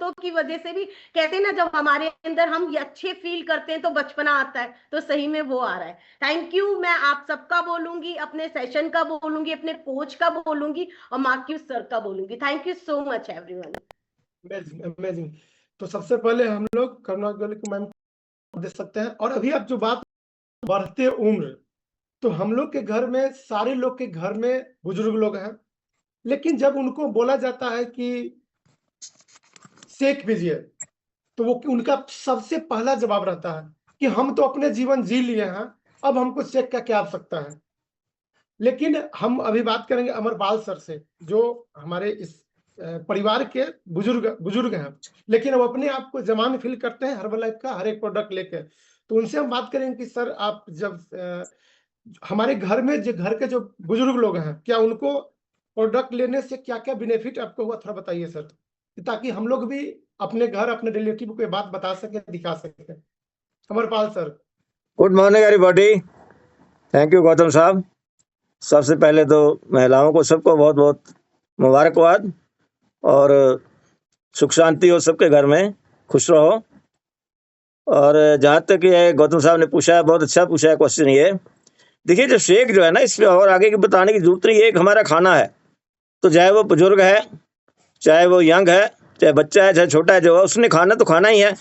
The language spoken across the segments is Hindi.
दोस्तों की वजह से भी कहते हैं ना, जब हमारे अंदर हम ये अच्छे फील करते हैं तो बचपना आता है, तो सही में वो आ रहा है। Thank you. मैं आप सबका बोलूंगी, अपने सेशन का बोलूंगी, अपने कोच का बोलूंगी और मार्क्यूस सर का बोलूंगी। Thank you so much everyone. Amazing amazing. तो सबसे पहले हम लोग करुणा को मैम दे सकते हैं। और अभी आप जो बात बढ़ते उम्र, तो हम लोग के घर में, सारे लोग के घर में बुजुर्ग लोग हैं, लेकिन जब उनको बोला जाता है कि शेक कीजिए, तो वो उनका सबसे पहला जवाब रहता है कि हम तो अपने जीवन जी लिए हैं, अब हमको शेक का क्या आवश्यकता है। लेकिन हम अभी बात करेंगे अमरपाल सर से, जो हमारे इस परिवार के बुजुर्ग हैं, लेकिन वो अपने आप को जवान फील करते हैं हर्बलाइफ का हर एक प्रोडक्ट लेकर। तो उनसे हम बात करेंगे कि सर, आप जब हमारे घर में जो घर के जो बुजुर्ग लोग हैं, क्या उनको प्रोडक्ट लेने से क्या क्या बेनिफिट आपको हुआ, थोड़ा बताइए सर, ताकि हम लोग भी अपने घर, अपने रिलेटिव को ये बात बता सके, दिखा सके। Amarpal sir. Good morning everybody. Thank you Gautam साहब। सबसे पहले तो महिलाओं को सबको बहुत बहुत मुबारकबाद, और सुख शांति हो सबके घर में, खुश रहो। और जहाँ तक ये गौतम साहब ने पूछा है, बहुत अच्छा पूछा है क्वेश्चन ये। देखिए, जो शेक जो है ना, इसमें और आगे की बताने की जरूरत नहीं है। एक हमारा खाना है, तो चाहे वो बुजुर्ग है, चाहे वो यंग है, चाहे बच्चा है, चाहे छोटा है, जो है उसने खाना तो खाना ही है।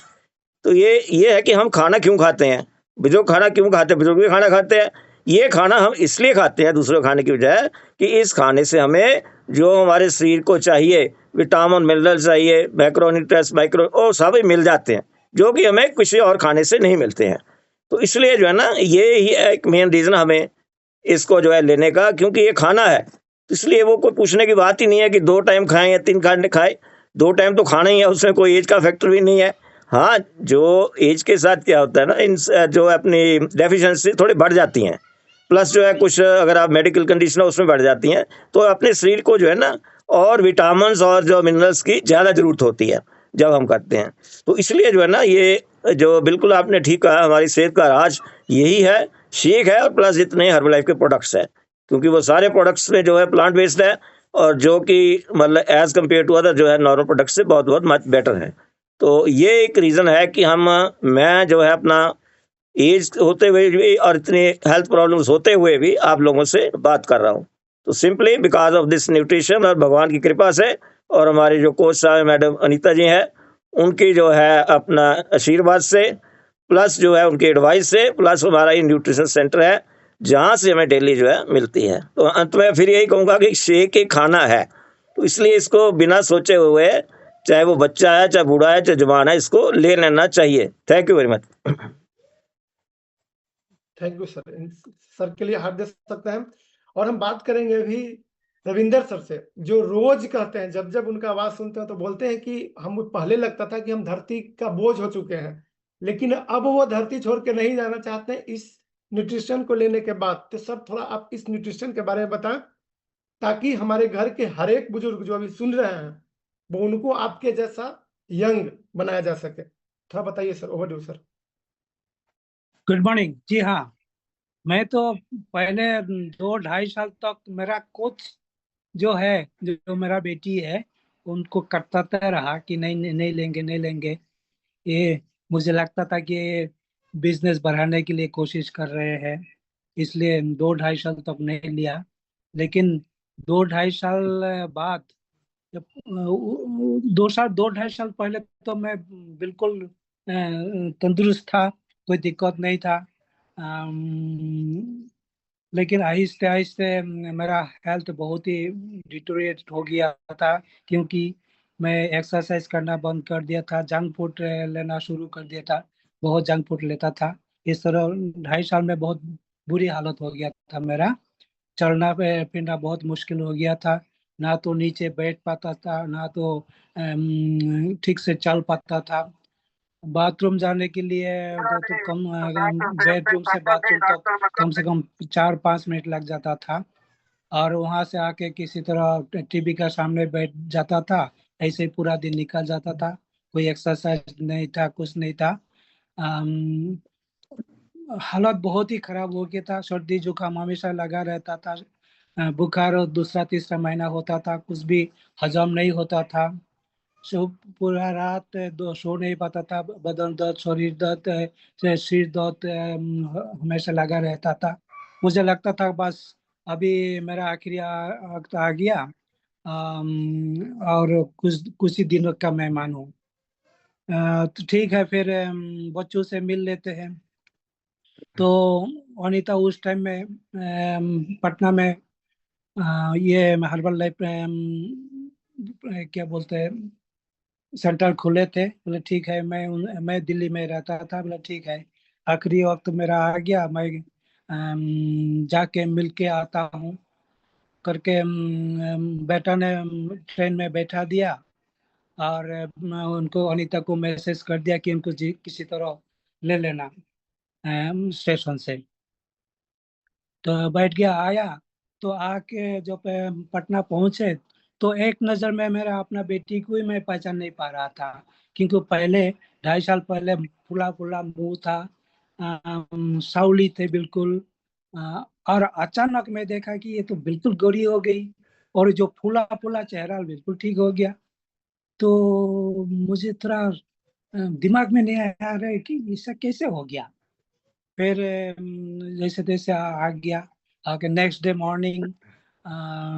तो ये है कि हम खाना क्यों खाते हैं, बुजुर्ग खाना क्यों खाते हैं, बुजुर्ग भी खाना खाते हैं। ये खाना हम इसलिए खाते हैं दूसरे खाने की बजाय कि इस खाने से हमें जो हमारे शरीर को चाहिए, विटामिन मिनरल चाहिए, मैक्रोन्यूट्रिएंट्स, माइक्रो, वो सब मिल जाते हैं, जो कि हमें किसी और खाने से नहीं मिलते हैं। तो इसलिए जो है ना, ये ही एक मेन रीज़न हमें इसको जो है लेने का, क्योंकि ये खाना है। इसलिए वो कोई पूछने की बात ही नहीं है कि 2 टाइम खाएं या 3 खाने खाएं। 2 टाइम तो खाना ही है, उसमें कोई एज का फैक्टर भी नहीं है। हाँ, जो एज के साथ क्या होता है ना, इन जो अपनी डेफिशिएंसी थोड़ी बढ़ जाती हैं, प्लस जो है कुछ अगर आप मेडिकल कंडीशन है उसमें बढ़ जाती हैं, तो अपने शरीर को जो है ना और विटामिन्स और जो मिनरल्स की ज़्यादा ज़रूरत होती है जब हम करते हैं। तो इसलिए जो है ना, ये जो बिल्कुल आपने ठीक कहा, हमारी सेहत का राज यही है, शेक है, और प्लस इतने हर्बलाइफ के प्रोडक्ट्स हैं, क्योंकि वो सारे प्रोडक्ट्स में जो है प्लांट बेस्ड है, और जो कि मतलब एज कम्पेयर टू अदर जो है नॉर्मल प्रोडक्ट से बहुत बहुत मच बेटर है। तो ये एक रीज़न है कि मैं जो है अपना एज होते हुए भी और इतने हेल्थ प्रॉब्लम्स होते हुए भी आप लोगों से बात कर रहा हूँ। तो simply because of this nutrition, और भगवान की कृपा से, और हमारे जो कोच साहब मैडम अनीता जी हैं, उनकी जो है अपना आशीर्वाद से, प्लस जो है उनकी एडवाइस से, प्लस हमारा ये न्यूट्रिशन सेंटर है जहाँ से हमें डेली जो है मिलती है। तो अंत में फिर यही कहूँगा कि शेक एक खाना है, तो इसलिए इसको बिना सोचे हुए, चाहे वो बच्चा है, चाहे बूढ़ा है, चाहे जवान है, इसको ले लेना चाहिए। Thank you very much. Thank you sir. Sir के लिए हाथ दे सकते हैं। और हम बात करेंगे अभी रविंदर सर से, जो रोज कहते हैं, जब जब उनका आवाज सुनते हैं तो बोलते हैं कि हम पहले लगता था कि हम धरती का बोझ हो चुके हैं, लेकिन अब वो धरती छोड़ के नहीं जाना चाहते हैं इस न्यूट्रिशन को लेने के बाद। तो सर, थोड़ा आप इस न्यूट्रिशन के बारे में बताएं, ताकि हमारे घर के हर एक बुजुर्ग जो अभी सुन रहे हैं, वो उनको आपके जैसा यंग बनाया जा सके। थोड़ा बताइए sir, over to sir. Good morning. जी हाँ, मैं तो पहले 2-2.5 साल तक मेरा कोच जो है, जो मेरा बेटी है, उनको करता रहा कि नहीं नहीं लेंगे, नहीं लेंगे। ये मुझे लगता था कि ये बिजनेस बढ़ाने के लिए कोशिश कर रहे हैं, इसलिए 2-2.5 साल तक नहीं लिया। लेकिन 2-2.5 साल बाद, जब 2-2.5 साल पहले तो मैं बिल्कुल तंदुरुस्त था, कोई दिक्कत नहीं था। लेकिन आहिस्ते आहिस्ते मेरा हेल्थ बहुत ही डिटोरेट हो गया था, क्योंकि मैं एक्सरसाइज करना बंद कर दिया था, जंक फूड लेना शुरू कर दिया था, बहुत जंक फूड लेता था। इस तरह 2.5 साल में बहुत बुरी हालत हो गया था मेरा। चलना फिरना बहुत मुश्किल हो गया था, ना तो नीचे बैठ पाता था, ना तो ठीक से चल पाता था। बाथरूम जाने के लिए तो कम, बेडरूम से बाथरूम तक कम से कम 4-5 मिनट लग जाता था, और वहां से आके किसी तरह टीवी का सामने बैठ जाता था, ऐसे ही पूरा दिन निकल जाता था। कोई एक्सरसाइज नहीं था, कुछ नहीं था। अम, हालत बहुत ही खराब हो गया था, सर्दी जुकाम हमेशा लगा रहता था। बुखार दूसरा तीसरा महीना होता था, कुछ भी हजम नहीं होता था। पूरा रात सो नहीं पाता था, बदन दर्द, शरीर दर्द, सिर दर्द हमेशा लगा रहता था। मुझे लगता था बस अभी मेरा आखिरी वक्त आ गया, और कुछ ही दिनों का मेहमान हूँ। तो ठीक है, फिर बच्चों से मिल लेते हैं। तो अनीता उस टाइम में पटना में ये हर्बल लाइफ क्या बोलते हैं सेंटर खुले थे। बोले ठीक है, मैं दिल्ली में रहता था। बोले ठीक है, आखिरी वक्त मेरा आ गया, मैं जाके मिल के आता हूँ करके बेटा ने ट्रेन में बैठा दिया, और उनको अनीता को मैसेज कर दिया कि उनको किसी तरह ले लेना स्टेशन से। तो बैठ गया, आया। तो आके जब पटना पहुंचे तो एक नजर में मेरा अपना बेटी को ही मैं पहचान नहीं पा रहा था, क्योंकि पहले 2.5 साल पहले फुला फुला मुंह था, सावली थे बिल्कुल। और अचानक मैं देखा कि ये तो बिल्कुल गोरी हो गई, और जो फूला फूला चेहरा बिल्कुल ठीक हो गया। तो मुझे थोड़ा दिमाग में नहीं आया रहा कि ऐसा कैसे हो गया। फिर जैसे तैसे आ गया। आके नेक्स्ट डे मॉर्निंग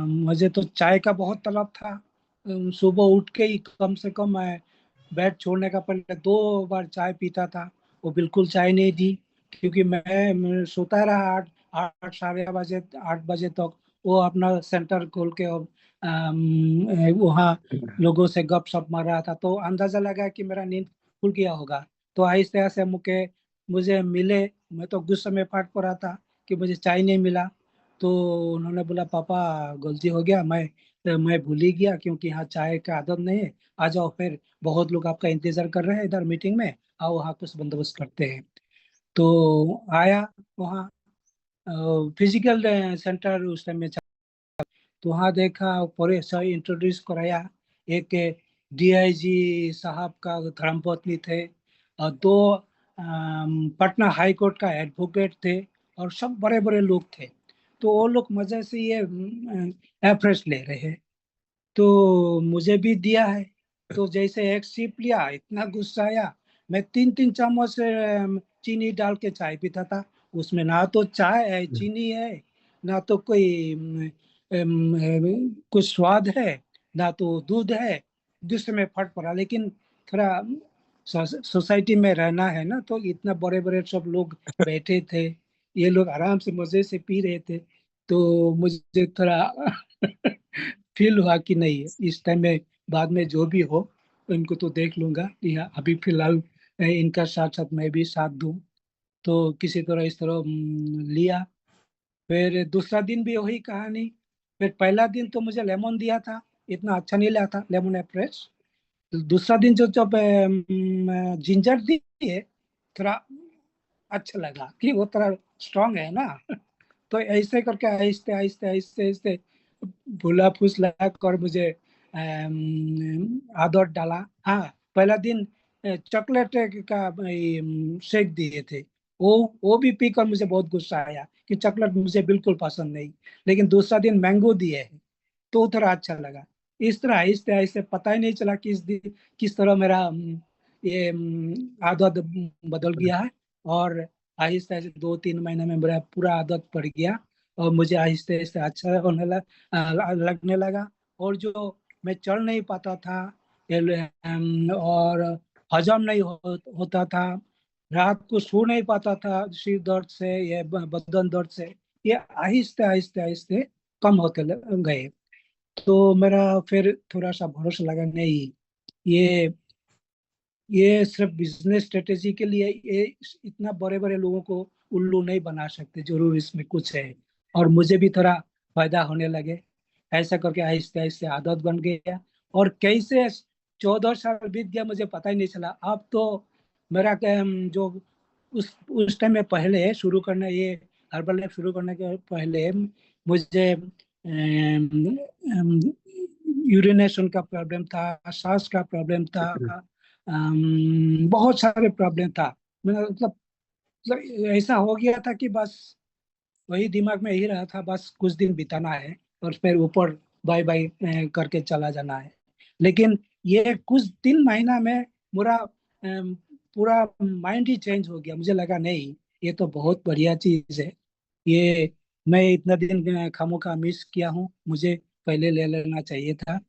मुझे तो चाय का बहुत तलब था। सुबह उठ के ही कम से कम मैं बेड छोड़ने का पहले 2 बार चाय पीता था। वो बिल्कुल चाय नहीं दी, क्योंकि मैं सोता रहा 8 साढ़े 8 बजे तक। वो अपना सेंटर खोल के वहाँ लोगों से गप शप मार रहा था, तो अंदाजा लगा कि मेरा नींद खुल गया होगा। तो आहिस्ते आहिस्ते मुझे मिले। मैं तो गुस्से में फट पड़ा था कि मुझे चाय नहीं मिला। तो उन्होंने बोला पापा गलती हो गया, मैं भूल ही गया, क्योंकि यहाँ चाय का आदत नहीं है। आ जाओ, फिर बहुत लोग आपका इंतजार कर रहे हैं इधर मीटिंग में, आओ वहाँ कुछ बंदोबस्त करते हैं। तो आया वहाँ फिजिकल सेंटर उस टाइम में। तो वहाँ देखा, पूरे सही इंट्रोड्यूस कराया। एक डीआईजी साहब का धर्मपत्नी थे, और 2 पटना हाई कोर्ट का एडवोकेट थे, और सब बड़े बड़े लोग थे। तो वो लोग मजे से ये एफरेस्ट ले रहे हैं। तो मुझे भी दिया है। तो जैसे एक सिप लिया, इतना गुस्सा आया। मैं 3-3 चम्मच चीनी डाल के चाय पीता था। उसमें ना तो चाय है, चीनी है, ना तो कोई कुछ स्वाद है, ना तो दूध है। गुस्से में फट पड़ा। लेकिन थोड़ा सोसाइटी में रहना है ना, तो इतना बड़े बड़े सब लोग बैठे थे, ये लोग आराम से मजे से पी रहे थे। तो मुझे थोड़ा फील हुआ कि नहीं, इस टाइम में बाद में जो भी हो इनको तो देख लूंगा, या अभी फिलहाल इनका साथ साथ मैं भी साथ दूं। तो किसी तरह इस तरह लिया। फिर दूसरा दिन भी वही कहानी। फिर पहला दिन तो मुझे लेमन दिया था, इतना अच्छा नहीं लगा था लेमन एप्रेस। दूसरा दिन जो जब जिंजर दिए, थोड़ा अच्छा लगा कि वो थोड़ा स्ट्रांग है ना। तो ऐसे करके आहिस्ते आहिस्ते आहिस्ते आहिस्ते भूला फूसला कर मुझे आदत डाला। हाँ, पहला दिन चॉकलेट का शेक दिए थे। वो भी पीकर मुझे बहुत गुस्सा आया कि चॉकलेट मुझे बिल्कुल पसंद नहीं। लेकिन दूसरा दिन मैंगो दिए हैं, तो थोड़ा अच्छा लगा। इस तरह आहिस्ते आहिस्ते पता ही नहीं चला किस तरह मेरा ये आदत बदल गया है। और आहिस्ते आहिस्ते 2-3 महीने में मेरा पूरा आदत पड़ गया, और मुझे आहिस्ते आहिस्ते अच्छा लगने लगा। और जो मैं चल नहीं पाता था, और हजम नहीं होता था, रात को सो नहीं पाता था सिर दर्द से, ये बदन दर्द से, ये आहिस्ते आहिस्ते आहिस्ते कम होते गए। तो मेरा फिर थोड़ा सा भरोसा लगा, नहीं, ये ये सिर्फ बिजनेस स्ट्रेटेजी के लिए, ये इतना बड़े बड़े लोगों को उल्लू नहीं बना सकते, जरूर इसमें कुछ है। और मुझे भी थोड़ा फायदा होने लगे। ऐसा करके आहिस्ते आहिस्ते आदत बन गया। और कैसे 14 साल बीत गया मुझे पता ही नहीं चला। अब तो मेरा जो उस टाइम में पहले शुरू करने, ये हर्बल लाइफ शुरू करने के पहले मुझे यूरिनेशन का प्रॉब्लम था, सांस का प्रॉब्लम था, बहुत सारे प्रॉब्लम था। मतलब ऐसा हो गया था कि बस वही दिमाग में यही रहा था, बस कुछ दिन बिताना है और फिर ऊपर बाय बाय करके चला जाना है। लेकिन ये कुछ 3 महीना में पूरा पूरा माइंड ही चेंज हो गया। मुझे लगा नहीं, ये तो बहुत बढ़िया चीज है। ये मैं इतना दिन खामोखा मिस किया हूँ, मुझे पहले ले लेना चाहिए था।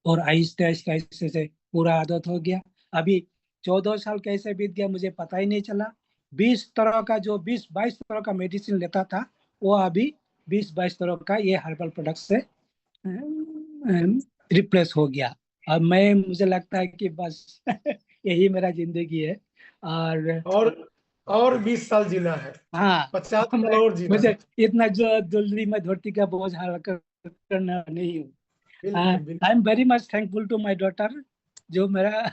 और आहिस्ते आहिस्ते आहिस्ते से पूरा आदत हो गया। अभी 14 साल कैसे बीत गया मुझे पता ही नहीं चला। 20 तरह का, जो 20-22 तरह का मेडिसिन लेता था, वो अभी 20-22 तरह का ये हर्बल प्रोडक्ट से रिप्लेस हो गया। अब मैं, मुझे लगता है कि बस यही मेरा जिंदगी है। और और 20 साल जीना है, हाँ, 50 साल मैं, और जीना मुझे है। इतना जो जल्दी में धरती का बोझ हल्का करना नहीं हूँ। बिल्कुल बिल्कुल। I am very much thankful to my daughter, जो मेरा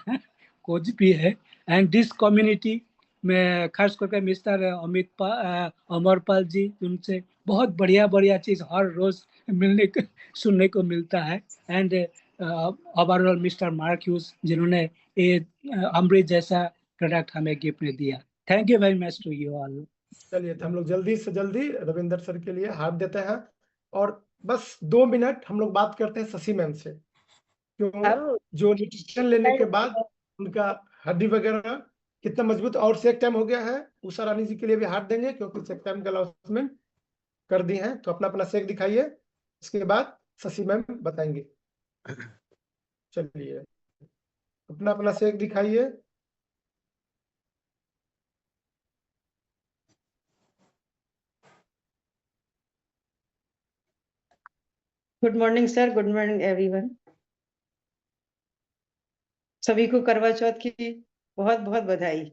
कोच भी है, एंड दिस कम्युनिटी में, खास करके मिस्टर अमरपाल जी, उनसे बहुत बढ़िया बढ़िया चीज हर रोज सुनने को मिलता है। And overall mister Mark Hughes, जिन्होंने ये अमृत जैसा प्रोडक्ट हमें गिफ्ट में दिया। Thank you very much to you all. चलिए, तो हम लोग जल्दी से जल्दी रविंदर सर के लिए हाथ देते हैं, और बस 2 मिनट हम लोग बात करते हैं शशि मैम से, क्यों जो न्यूट्रिशन लेने के बाद उनका हड्डी वगैरह कितना मजबूत। और सेक टाइम हो गया है, उषा रानी जी के लिए भी हाथ देंगे, क्योंकि सेक टाइम का अनाउंसमेंट कर दी है। तो अपना अपना सेक दिखाइए, इसके बाद शशि मैम बताएंगे। चलिए, अपना अपना सेक दिखाइए। Good morning sir, good morning everyone. सभी को करवा चौथ की बहुत बहुत बधाई।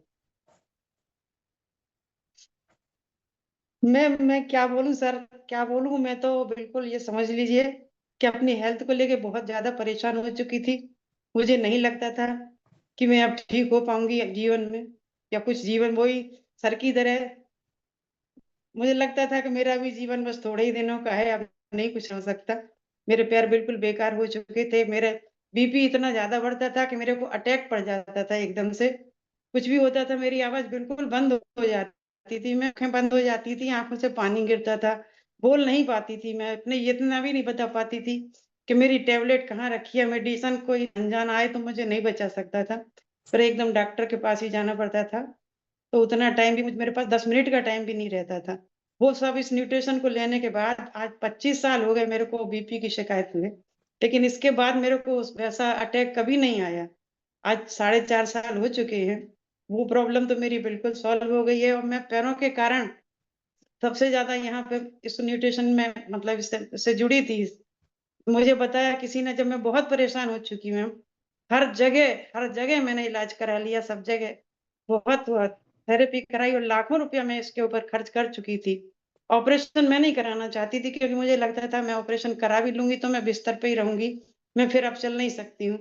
मैं क्या बोलूं सर, क्या बोलूं। मैं तो बिल्कुल ये समझ लीजिए कि अपनी हेल्थ को लेके बहुत ज्यादा परेशान हो चुकी थी। मुझे नहीं लगता था कि मैं अब ठीक हो पाऊंगी अब जीवन में, या कुछ जीवन वही सर की तरह। मुझे लगता था कि मेरा भी जीवन बस थोड़े ही दिनों का है, अब नहीं कुछ हो सकता। मेरे पैर बिल्कुल बेकार हो चुके थे। मेरे बीपी इतना ज्यादा बढ़ता था कि मेरे को अटैक पड़ जाता था एकदम से। कुछ भी होता था, मेरी आवाज बिल्कुल बंद हो जाती थी, मैं आंखें बंद हो जाती थी, आंखों से पानी गिरता था, बोल नहीं पाती थी। मैं अपने इतना भी नहीं बता पाती थी कि मेरी टेबलेट कहाँ रखी है। मेडिसिन कोई अनजान आए तो मुझे नहीं बचा सकता था, पर एकदम डॉक्टर के पास ही जाना पड़ता था। तो उतना टाइम भी मेरे पास 10 मिनट का टाइम भी नहीं रहता था। वो सब इस न्यूट्रिशन को लेने के बाद आज 25 साल हो गए मेरे को बीपी की शिकायत हुए, लेकिन इसके बाद मेरे को वैसा अटैक कभी नहीं आया। आज 4.5 साल हो चुके हैं। वो प्रॉब्लम तो मेरी बिल्कुल सॉल्व हो गई है, और मैं पैरों के कारण सबसे ज्यादा यहाँ पे इस न्यूट्रिशन में, मतलब इससे जुड़ी थी। मुझे बताया किसी ने, जब मैं बहुत परेशान हो चुकी हूँ, हर जगह मैंने इलाज करा लिया, सब जगह बहुत बहुत थेरेपी कराई, और लाखों रुपया मैं इसके ऊपर खर्च कर चुकी थी। ऑपरेशन मैं नहीं कराना चाहती थी, क्योंकि मुझे लगता था मैं ऑपरेशन करा भी लूंगी तो मैं बिस्तर पे ही रहूंगी, मैं फिर अब चल नहीं सकती हूँ।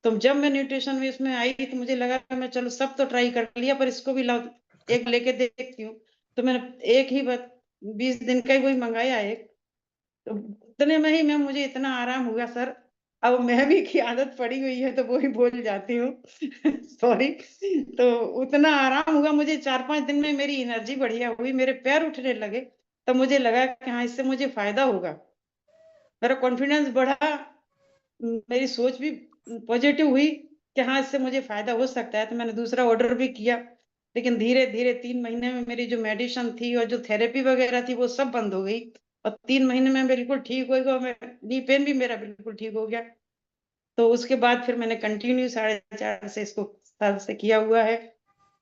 तो जब मैं न्यूट्रिशन में इसमें आई तो मुझे लगा कि मैं चलो सब तो ट्राई कर लिया, पर इसको भी एक लेके देखती हूँ। तो मैंने एक ही 20 दिन का ही वही मंगाया एक, तो उतने में ही मैं, मुझे इतना आराम हुआ सर। अब मैं भी की आदत पड़ी हुई है तो वो ही बोल जाती हूँ सॉरी। तो उतना आराम हुआ मुझे, 4-5 दिन में मेरी एनर्जी बढ़िया हुई, मेरे पैर उठने लगे। तब मुझे लगा कि हाँ, इससे मुझे फायदा होगा। मेरा कॉन्फिडेंस बढ़ा, मेरी सोच भी पॉजिटिव हुई कि हाँ, इससे मुझे फायदा हो सकता है। तो मैंने दूसरा ऑर्डर भी किया, लेकिन धीरे धीरे 3 महीने में मेरी जो मेडिसिन थी और जो थेरेपी वगैरह थी वो सब बंद हो गई, और 3 महीने में बिल्कुल ठीक हो गया। मैं, नी पेन भी मेरा बिल्कुल ठीक हो गया। तो उसके बाद फिर मैंने कंटिन्यू 4.5 से इसको साल से किया हुआ है।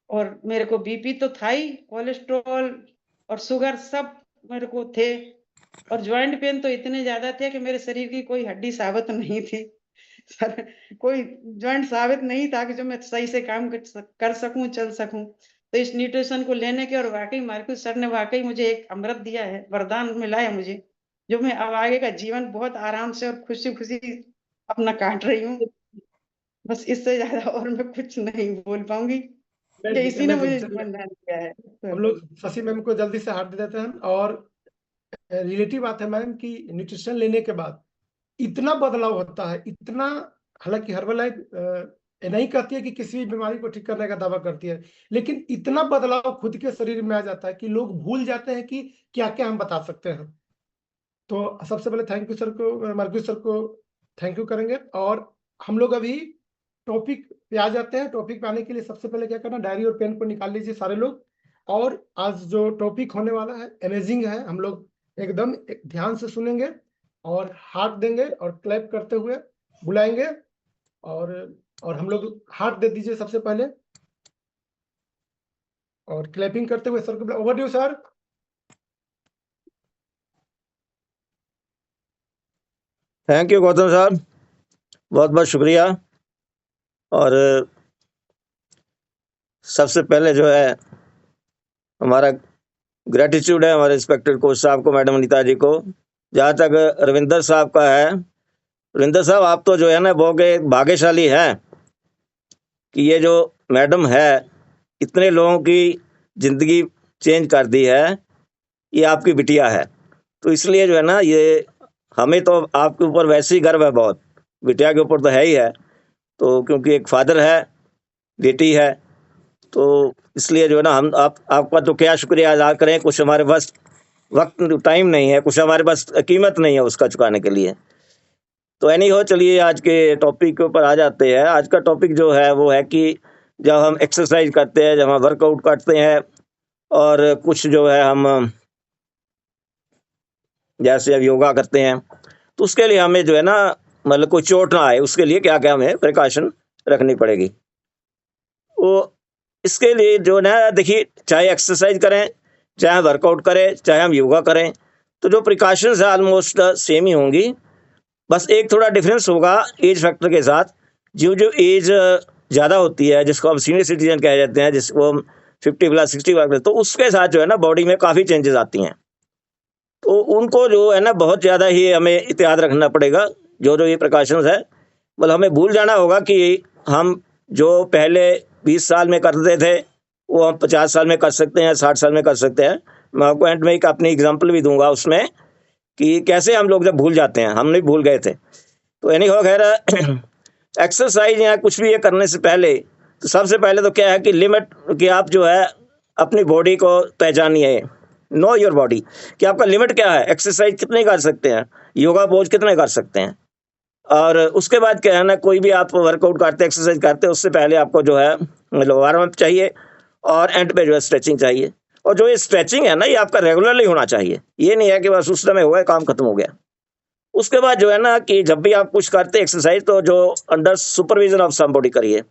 और मेरे को बीपी तो था ही, कोलेस्ट्रॉल और शुगर सब मेरे को थे, और ज्वाइंट पेन तो इतने ज्यादा थे कि मेरे शरीर की कोई हड्डी साबित नहीं थी सर। कोई ज्वाइंट साबित नहीं था कि जो मैं सही से काम कर सकूं, चल सकूं। तो इस न्यूट्रिशन को लेने के, और वाकई मार्क्यूस सर ने वाकई मुझे एक अमृत दिया है, वरदान मिला है मुझे, जो मैं अब आगे का जीवन बहुत आराम से और खुशी खुशी अपना काट रही हूँ। बस इससे ज्यादा और मैं कुछ नहीं बोल पाऊंगी, कि इसी ने मुझे चलिए, जीवन दान दिया है। हम लोग शशि मैम को जल्दी से हाथ दे देते हैं। और रिलेटिव बात है मैम कि न्यूट्रिशन लेने के बाद इतना बदलाव होता है, इतना। हालांकि हर्बल लाइफ नहीं कहती है कि किसी भी बीमारी को ठीक करने का दावा करती है, लेकिन इतना बदलाव खुद के शरीर में आ जाता है कि लोग भूल जाते हैं कि क्या क्या हम बता सकते हैं। तो सबसे पहले थैंक यू सर को, मार्क्यूस सर को थैंक यू करेंगे। और हम लोग अभी टॉपिक पे आ जाते हैं। टॉपिक पे आने के लिए सबसे पहले क्या करना, डायरी और पेन को निकाल लीजिए सारे लोग। और आज जो टॉपिक होने वाला है अमेजिंग है। हम लोग एकदम ध्यान से सुनेंगे और हाथ देंगे और क्लैप करते हुए बुलाएंगे। और हम लोग हाथ दे दीजिए सबसे पहले और क्लैपिंग करते हुए सर को over due sir. Thank you Gautam साहब, बहुत बहुत शुक्रिया। और सबसे पहले जो है हमारा ग्रेटिट्यूड है हमारे रिस्पेक्टेड कोच साहब को, मैडम अनीता जी को। जहाँ तक रविंदर साहब का है, रविंदर साहब आप तो जो है ना बहुत भाग्यशाली हैं कि ये जो मैडम है इतने लोगों की ज़िंदगी चेंज कर दी है, ये आपकी बिटिया है। तो इसलिए जो है ना ये हमें तो आपके ऊपर वैसे ही गर्व है बहुत, बिटिया के ऊपर तो है ही है। तो क्योंकि एक फादर है, बेटी है, तो इसलिए जो है ना हम आपका तो क्या शुक्रिया अदा करें। कुछ हमारे पास वक्त टाइम नहीं है, कुछ हमारे पास कीमत नहीं है उसका चुकाने के लिए। तो एनी हो, चलिए आज के टॉपिक के ऊपर आ जाते हैं। आज का टॉपिक जो है वो है कि जब हम एक्सरसाइज करते हैं, जब हम वर्कआउट करते हैं, और कुछ जो है हम जैसे अब योगा करते हैं, तो उसके लिए हमें जो है ना मतलब कोई चोट ना आए, उसके लिए क्या क्या हमें प्रिकॉशन रखनी पड़ेगी। वो इसके लिए जो ना देखिए, चाहे एक्सरसाइज करें, चाहे वर्कआउट करें, चाहे हम योगा करें, तो जो प्रिकॉशंस है ऑलमोस्ट सेम ही होंगी। बस एक थोड़ा डिफरेंस होगा एज फैक्टर के साथ। जो एज ज़्यादा होती है, जिसको हम सीनियर सिटीजन कह जाते हैं, जिसको हम 50+, 60+, तो उसके साथ जो है ना बॉडी में काफ़ी चेंजेस आती हैं। तो उनको जो है ना बहुत ज़्यादा ही हमें एहतियात रखना पड़ेगा। जो ये प्रिकॉशंस है, मतलब हमें भूल जाना होगा कि हम जो पहले 20 साल में करते थे वो हम 50 साल में कर सकते हैं, 60 साल में कर सकते हैं। मैं आपको एंड में एक अपनी एग्जांपल भी दूंगा उसमें कि कैसे हम लोग जब भूल जाते हैं, हम नहीं भूल गए थे। तो एनी हो खैर, एक्सरसाइज या कुछ भी ये करने से पहले तो सबसे पहले तो क्या है कि लिमिट कि आप जो है अपनी बॉडी को पहचानिए। नो योर बॉडी, कि आपका लिमिट क्या है, एक्सरसाइज कितने कर सकते हैं, योगा पोज कितने कर सकते हैं। और उसके बाद क्या है ना, कोई भी आप वर्कआउट करते हैं, एक्सरसाइज करते हैं, उससे पहले आपको जो है मतलब वार्म अप चाहिए और एंड पे जो है स्ट्रेचिंग चाहिए। और जो ये स्ट्रेचिंग है ना, ये आपका रेगुलरली होना चाहिए। ये नहीं है कि बस उस समय हुआ है, काम खत्म हो गया। उसके बाद जो है ना कि जब भी आप कुछ करते हैं एक्सरसाइज, तो जो अंडर सुपरविजन ऑफ समबॉडी करिए,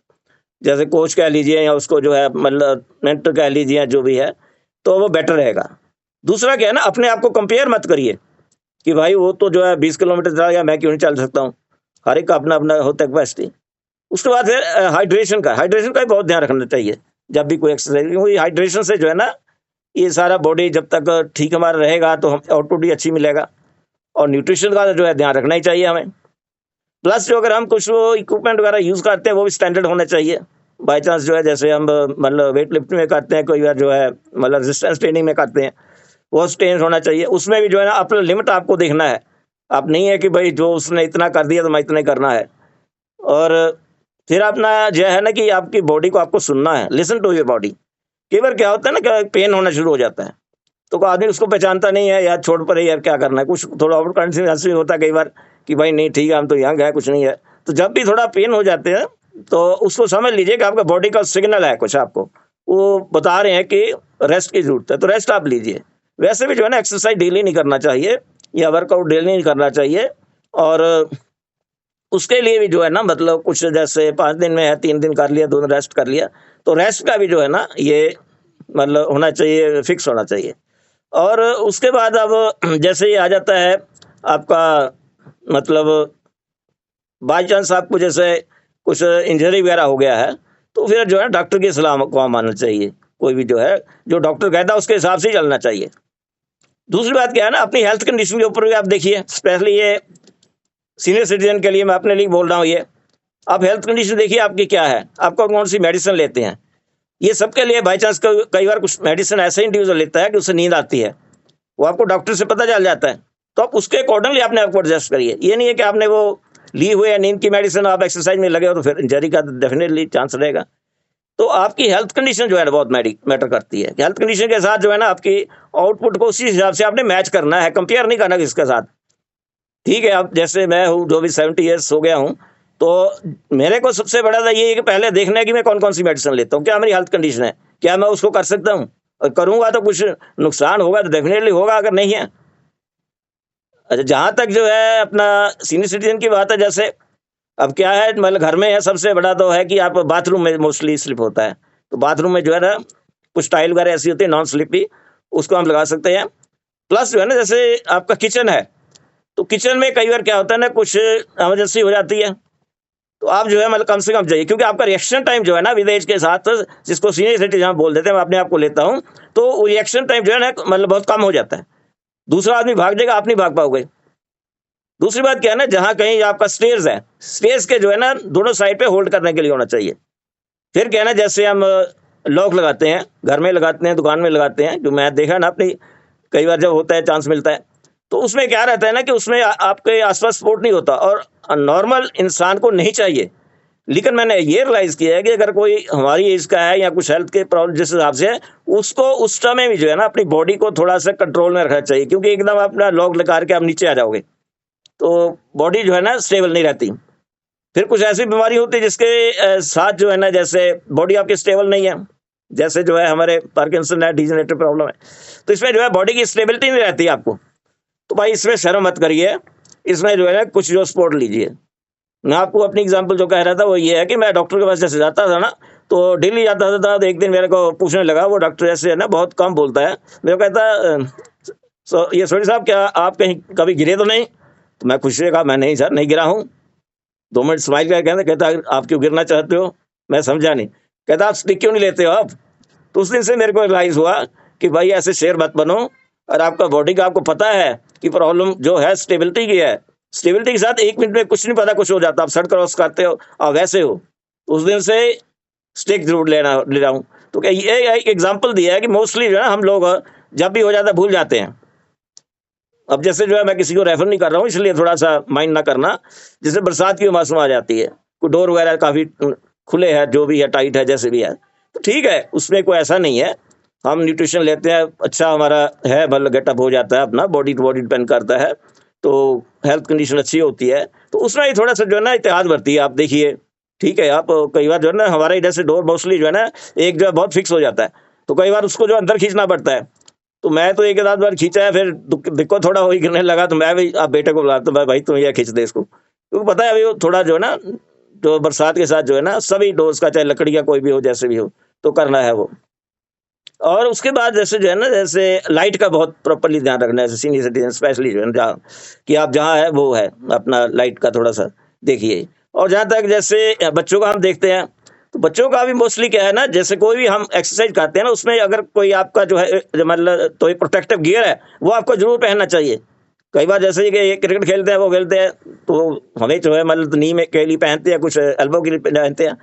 जैसे कोच कह लीजिए या उसको जो है मतलब मेंटर कह लीजिए, जो भी है, तो वो बेटर रहेगा। दूसरा क्या है ना, अपने आप को कंपेयर मत करिए कि भाई वो तो जो है 20 किलोमीटर चला गया, मैं क्यों नहीं चल सकता हूँ। हर एक का अपना अपना होता है कैपेसिटी। उसके बाद फिर हाइड्रेशन का भी बहुत ध्यान रखना चाहिए जब भी कोई एक्सरसाइज, क्योंकि हाइड्रेशन से जो है ना ये सारा बॉडी जब तक ठीक हमारा रहेगा तो हम आउटपुट भी अच्छी मिलेगा। और न्यूट्रिशन का जो है ध्यान रखना ही चाहिए हमें। प्लस जो अगर हम कुछ इक्विपमेंट वगैरह यूज़ करते हैं वो भी स्टैंडर्ड होना चाहिए। बाई चांस जो है जैसे हम मतलब वेट लिफ्टिंग में करते हैं, कोई बार जो है मतलब रेजिस्टेंस ट्रेनिंग में करते हैं, वो स्ट्रेन होना चाहिए। उसमें भी जो है ना अपना लिमिट आपको देखना है। आप नहीं है कि भाई जो उसने इतना कर दिया तो मैं इतना ही करना है। और फिर अपना जो है ना कि आपकी बॉडी को आपको सुनना है, लिसन टू योर बॉडी। कई बार क्या होता है ना कि पेन होना शुरू हो जाता है, तो आदमी उसको पहचानता नहीं है, यार छोड़ पर यार क्या करना है, कुछ थोड़ा ओवर कॉन्फिडेंस भी होता है कई बार कि भाई नहीं ठीक है, हम तो यंग है, कुछ नहीं है। तो जब भी थोड़ा पेन हो जाते हैं तो उसको समझ लीजिए कि आपका बॉडी का सिग्नल है, कुछ आपको वो बता रहे हैं कि रेस्ट की जरूरत है, तो रेस्ट आप लीजिए। वैसे भी जो है ना एक्सरसाइज डेली नहीं करना चाहिए या वर्कआउट डेली नहीं करना चाहिए। और उसके लिए भी जो है ना मतलब कुछ जैसे 5 दिन में है, 3 दिन कर लिया, 2 दिन रेस्ट कर लिया, तो रेस्ट का भी जो है ना ये मतलब होना चाहिए, फिक्स होना चाहिए। और उसके बाद अब जैसे ये आ जाता है आपका मतलब बाई चांस आपको जैसे कुछ इंजरी वगैरह हो गया है, तो फिर जो है डॉक्टर की सलाह को मानना चाहिए। कोई भी जो है जो डॉक्टर कहता है उसके हिसाब से ही चलना चाहिए। दूसरी बात क्या है ना, अपनी हेल्थ कंडीशन के ऊपर भी आप देखिए, स्पेशली ये सीनियर सिटीजन के लिए मैं अपने लिए बोल रहा हूँ। ये आप हेल्थ कंडीशन देखिए आपकी क्या है, आपको कौन सी मेडिसिन लेते हैं। ये सबके लिए बाई चांस कई बार कुछ मेडिसिन ऐसे इंडिविजुअल लेता है कि उससे नींद आती है, वो आपको डॉक्टर से पता चल जाता है, तो आप उसके अकॉर्डिंगली अपने आपको एडजस्ट करिए। ये नहीं है कि आपने वो ली हुई है नींद की मेडिसिन, आप एक्सरसाइज में लगे हो तो फिर इंजरी का डेफिनेटली चांस रहेगा। तो आपकी हेल्थ कंडीशन जो है बहुत मैटर करती है। हेल्थ कंडीशन के साथ जो है ना आपकी आउटपुट को उसी हिसाब से आपने मैच करना है, कंपेयर नहीं करना किसके साथ। ठीक है, अब जैसे मैं हूँ जो भी 70 ईयर्स हो गया हूँ, तो मेरे को सबसे बड़ा था ये है कि पहले देखना है कि मैं कौन कौन सी मेडिसिन लेता हूँ, क्या मेरी हेल्थ कंडीशन है, क्या मैं उसको कर सकता हूँ, और करूंगा तो कुछ नुकसान होगा तो डेफिनेटली होगा, अगर नहीं है। अच्छा, जहां तक जो है अपना सीनियर सिटीजन की बात है, जैसे अब क्या है, मतलब घर में है, सबसे बड़ा तो है कि आप बाथरूम में मोस्टली स्लिप होता है, तो बाथरूम में जो है ना कुछ टाइल वगैरह ऐसी होती है नॉन स्लिपी, उसको हम लगा सकते हैं। प्लस जो है ना, जैसे आपका किचन है, तो किचन में कई बार क्या होता है ना, कुछ इमरजेंसी हो जाती है, तो आप जो है मतलब कम से कम जाइए, क्योंकि आपका रिएक्शन टाइम जो है ना विद एज के साथ, जिसको सीनियर सिटीजन बोल देते हैं, मैं अपने आप को लेता हूँ, तो रिएक्शन टाइम जो है ना मतलब बहुत कम हो जाता है। दूसरा आदमी भाग जाएगा, आप नहीं भाग पाओगे। दूसरी बात क्या है ना, जहां कहीं आपका स्टेयर्स है, स्टेयर्स के जो है ना दोनों साइड पे होल्ड करने के लिए होना चाहिए। फिर क्या है ना, जैसे हम लॉक लगाते हैं, घर में लगाते हैं, दुकान में लगाते हैं, जो मैं देखा ना अपनी कई बार जब होता है, चांस मिलता है, तो उसमें क्या रहता है ना कि उसमें आपके आसपास सपोर्ट नहीं होता, और नॉर्मल इंसान को नहीं चाहिए। लेकिन मैंने ये रियलाइज किया है कि अगर कोई हमारी एज का है या कुछ हेल्थ के प्रॉब्लम जिस हिसाब से है, उसको उस समय भी जो है ना अपनी बॉडी को थोड़ा सा कंट्रोल में रखना चाहिए, क्योंकि एकदम अपना लॉक लगा के आप नीचे आ जाओगे तो बॉडी जो है ना स्टेबल नहीं रहती। फिर कुछ ऐसी बीमारी होती है जिसके साथ जो है ना, जैसे बॉडी आपकी स्टेबल नहीं है, जैसे जो है हमारे पार्किंसन है, डिजेनरेटिव प्रॉब्लम है, तो इसमें जो है बॉडी की स्टेबिलिटी नहीं रहती आपको। तो भाई इसमें शर्म मत करिए, इसमें जो है ना कुछ जो सपोर्ट लीजिए। मैं आपको अपनी एग्जांपल जो कह रहा था वो ये है कि मैं डॉक्टर के पास जैसे जाता था ना, तो डेली जाता था, तो एक दिन मेरे को पूछने लगा, वो डॉक्टर जैसे है ना बहुत कम बोलता है, मेरे को कहता ये सोनी साहब क्या आप कहीं कभी गिरे तो नहीं? तो मैं खुशी से कहा मैं नहीं सर, नहीं गिरा हूँ। 2 मिनट स्माइल करके कहता आप क्यों गिरना चाहते हो? मैं समझा नहीं। कहता आप स्टिक क्यों नहीं लेते हो आप? तो उस दिन से मेरे को रियलाइज हुआ कि भाई ऐसे शेर मत बनो, और आपका बॉडी का आपको पता है कि प्रॉब्लम जो है स्टेबिलिटी की है, स्टेबिलिटी के साथ 1 मिनट में कुछ नहीं पता कुछ हो जाता, आप सड़क क्रॉस करते हो और वैसे हो। उस दिन से स्टिक जरूर ले रहा हूँ। तो क्या ये एक एग्जाम्पल दिया है कि मोस्टली जो है हम लोग जब भी हो जाता है भूल जाते हैं। अब जैसे जो है मैं किसी को रेफर नहीं कर रहा हूँ, इसलिए थोड़ा सा माइंड ना करना, जैसे बरसात की मौसम आ जाती है, कोई डोर वगैरह काफी खुले है, जो भी है टाइट है, जैसे भी है, तो ठीक है, उसमें कोई ऐसा नहीं है, हम न्यूट्रिशन लेते हैं, अच्छा हमारा है, मतलब गेटअप हो जाता है, अपना बॉडी टू बॉडी डिपेंड करता है, तो हेल्थ कंडीशन अच्छी होती है, तो उसमें ही थोड़ा सा जो है ना इतिहाद बढ़ती है। आप देखिए, ठीक है, आप कई बार जो है ना हमारे इधर से डोर मोस्टली जो है ना एक जो है बहुत फिक्स हो जाता है, तो कई बार उसको जो अंदर खींचना पड़ता है। तो मैं तो एक आध बार खींचा है, फिर दिक्कत थोड़ा वही गिरने लगा, तो मैं भी आप बेटे को बुलाता हूँ, भाई तुम ये खींच दे इसको, क्योंकि पता है अभी वो थोड़ा जो है ना, जो बरसात के साथ जो है ना सभी डोज का, चाहे लकड़ी का कोई भी हो, जैसे भी हो, तो करना है वो। और उसके बाद जैसे जो है ना, जैसे लाइट का बहुत प्रॉपरली ध्यान रखना है, सीनियर सिटीजन स्पेशली जो है ना, कि आप जहाँ है वो है अपना लाइट का थोड़ा सा देखिए। और जहाँ तक जैसे बच्चों का हम देखते हैं, तो बच्चों का भी मोस्टली क्या है ना, जैसे कोई भी हम एक्सरसाइज करते हैं ना, उसमें अगर कोई आपका जो है मतलब तो ये प्रोटेक्टिव गियर है वो आपको जरूर पहनना चाहिए। कई बार जैसे कि क्रिकेट खेलते हैं, वो खेलते हैं, तो हमें जो है मतलब नी में के लिए पहनते हैं, कुछ एल्बो के लिए पहनते हैं,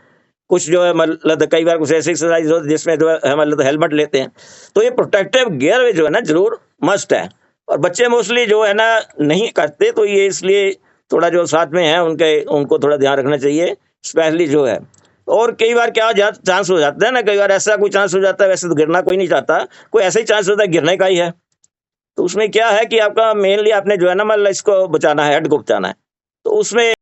कुछ जो है मतलब कई बार कुछ ऐसी एक्सरसाइज होती है जिसमें जो है मतलब हेलमेट लेते हैं। तो ये प्रोटेक्टिव गियर में जो है ना जरूर मस्ट है। और बच्चे मोस्टली जो है ना नहीं करते, तो ये इसलिए थोड़ा जो साथ में है उनको थोड़ा ध्यान रखना चाहिए, स्पेशली जो है। और कई बार क्या चांस हो जाता है ना, कई बार ऐसा कोई चांस हो जाता है, वैसे तो गिरना कोई नहीं चाहता, कोई ऐसा ही चांस होता है गिरने का ही है, तो उसमें क्या है कि आपका मेनली आपने जो है ना मतलब इसको बचाना है, हेड को बचाना है, तो उसमें